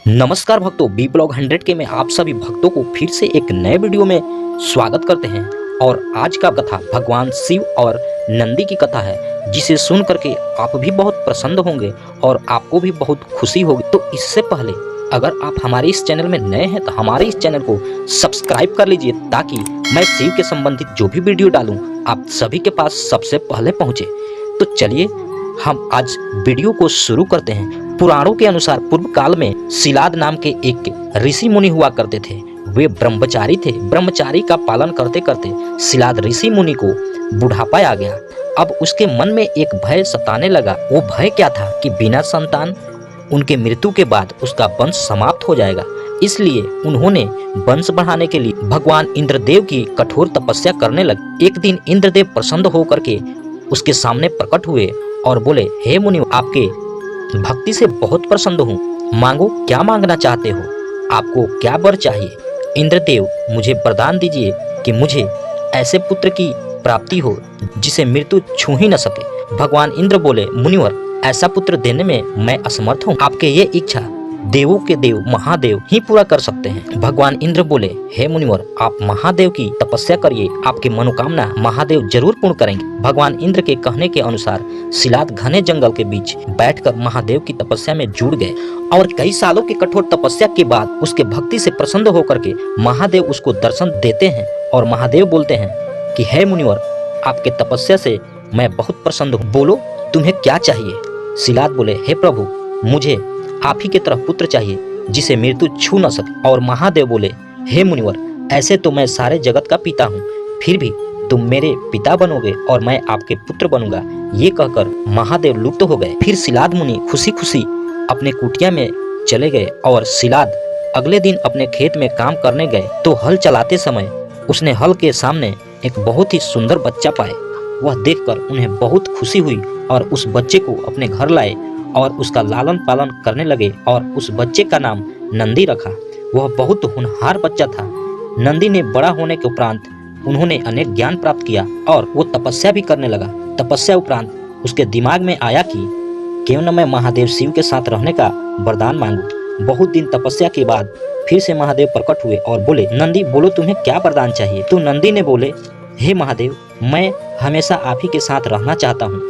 नमस्कार भक्तों, B blog 100 के में आप सभी भक्तों को फिर से एक नए वीडियो में स्वागत करते हैं। और आज का कथा भगवान शिव और नंदी की कथा है, जिसे सुन करके आप भी बहुत प्रसन्न होंगे और आपको भी बहुत खुशी होगी। तो इससे पहले अगर आप हमारे इस चैनल में नए हैं तो हमारे इस चैनल को सब्सक्राइब कर लीजिए, ताकि मैं शिव के संबंधित जो भी वीडियो डालूं आप सभी के पास सबसे पहले पहुँचे। तो चलिए हम आज वीडियो को शुरू करते हैं। पुराणों के अनुसार पूर्व काल में शिलाद नाम के एक ऋषि मुनि हुआ करते थे। वे ब्रह्मचारी थे। ब्रह्मचारी का पालन करते करते शिलाद ऋषि मुनि को बुढ़ापा आ गया। अब उसके मन में एक भय सताने लगा। वो भय क्या था कि बिना संतान उनके मृत्यु के बाद उसका वंश समाप्त हो जाएगा। इसलिए उन्होंने वंश बढ़ाने के लिए भगवान इंद्रदेव की कठोर तपस्या करने लगे। एक दिन इंद्रदेव प्रसन्न होकर के उसके सामने प्रकट हुए और बोले, हे मुनि, आपके भक्ति से बहुत प्रसन्न हूँ, मांगो क्या मांगना चाहते हो, आपको क्या वर चाहिए। इंद्रदेव, मुझे वरदान दीजिए कि मुझे ऐसे पुत्र की प्राप्ति हो जिसे मृत्यु छू ही न सके। भगवान इंद्र बोले, मुनिवर, ऐसा पुत्र देने में मैं असमर्थ हूँ। आपके ये इच्छा देवों के देव महादेव ही पूरा कर सकते हैं। भगवान इंद्र बोले, हे मुनिवर, आप महादेव की तपस्या करिए, आपकी मनोकामना महादेव जरूर पूर्ण करेंगे। भगवान इंद्र के कहने के अनुसार शिलाद घने जंगल के बीच बैठकर महादेव की तपस्या में जुड़ गए और कई सालों की कठोर तपस्या के बाद उसके भक्ति से प्रसन्न होकर के महादेव उसको दर्शन देते हैं। और महादेव बोलते हैं कि हे मुनिवर, आपके तपस्या से मैं बहुत प्रसन्न हूँ, बोलो तुम्हें क्या चाहिए। शिलाद बोले, हे प्रभु, मुझे आप ही की तरफ पुत्र चाहिए जिसे मृत्यु छू न सके। और महादेव बोले, हे मुनिवर, ऐसे तो मैं सारे जगत का पिता हूँ, फिर भी तुम मेरे पिता बनोगे और मैं आपके पुत्र बनूंगा। ये कहकर महादेव लुप्त हो गए। फिर शिलाद मुनि खुशी खुशी अपने कुटिया में चले गए और शिलाद अगले दिन अपने खेत में काम करने गए तो हल चलाते समय उसने हल के सामने एक बहुत ही सुंदर बच्चा पाए। वह देखकर उन्हें बहुत खुशी हुई और उस बच्चे को अपने घर लाए और उसका लालन पालन करने लगे और उस बच्चे का नाम नंदी रखा। वह बहुत होनहार बच्चा था। नंदी ने बड़ा होने के उपरांत उन्होंने अनेक ज्ञान प्राप्त किया और वो तपस्या भी करने लगा। तपस्या उपरांत उसके दिमाग में आया कि क्यों न मैं महादेव शिव के साथ रहने का वरदान मांगू। बहुत दिन तपस्या के बाद फिर से महादेव प्रकट हुए और बोले, नंदी, बोलो तुम्हें क्या वरदान चाहिए। तो नंदी ने बोले, हे महादेव, मैं हमेशा आप ही के साथ रहना चाहता हूँ।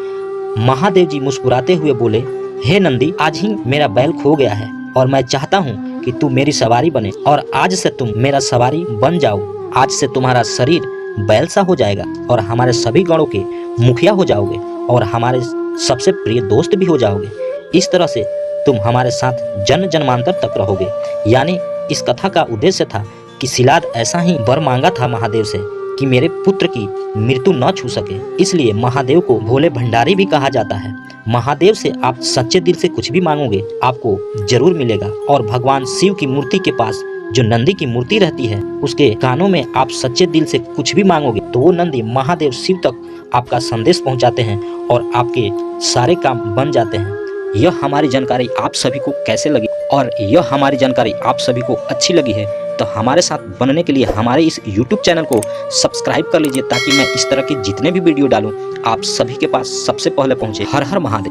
महादेव जी मुस्कुराते हुए बोले, हे नंदी, आज ही मेरा बैल खो गया है और मैं चाहता हूँ कि तू मेरी सवारी बने और आज से तुम मेरा सवारी बन जाओ। आज से तुम्हारा शरीर बैल सा हो जाएगा और हमारे सभी गणों के मुखिया हो जाओगे और हमारे सबसे प्रिय दोस्त भी हो जाओगे। इस तरह से तुम हमारे साथ जन्म जन्मांतर तक रहोगे। यानी इस कथा का उद्देश्य था कि शिलाद ऐसा ही वर मांगा था महादेव से कि मेरे पुत्र की मृत्यु न छू सके। इसलिए महादेव को भोले भंडारी भी कहा जाता है। महादेव से आप सच्चे दिल से कुछ भी मांगोगे आपको जरूर मिलेगा। और भगवान शिव की मूर्ति के पास जो नंदी की मूर्ति रहती है, उसके कानों में आप सच्चे दिल से कुछ भी मांगोगे तो वो नंदी महादेव शिव तक आपका संदेश पहुंचाते हैं और आपके सारे काम बन जाते हैं। यह हमारी जानकारी आप सभी को कैसे लगी और यह हमारी जानकारी आप सभी को अच्छी लगी है तो हमारे साथ बनने के लिए हमारे इस YouTube चैनल को सब्सक्राइब कर लीजिए, ताकि मैं इस तरह के जितने भी वीडियो डालूं आप सभी के पास सबसे पहले पहुंचे। हर हर महादेव।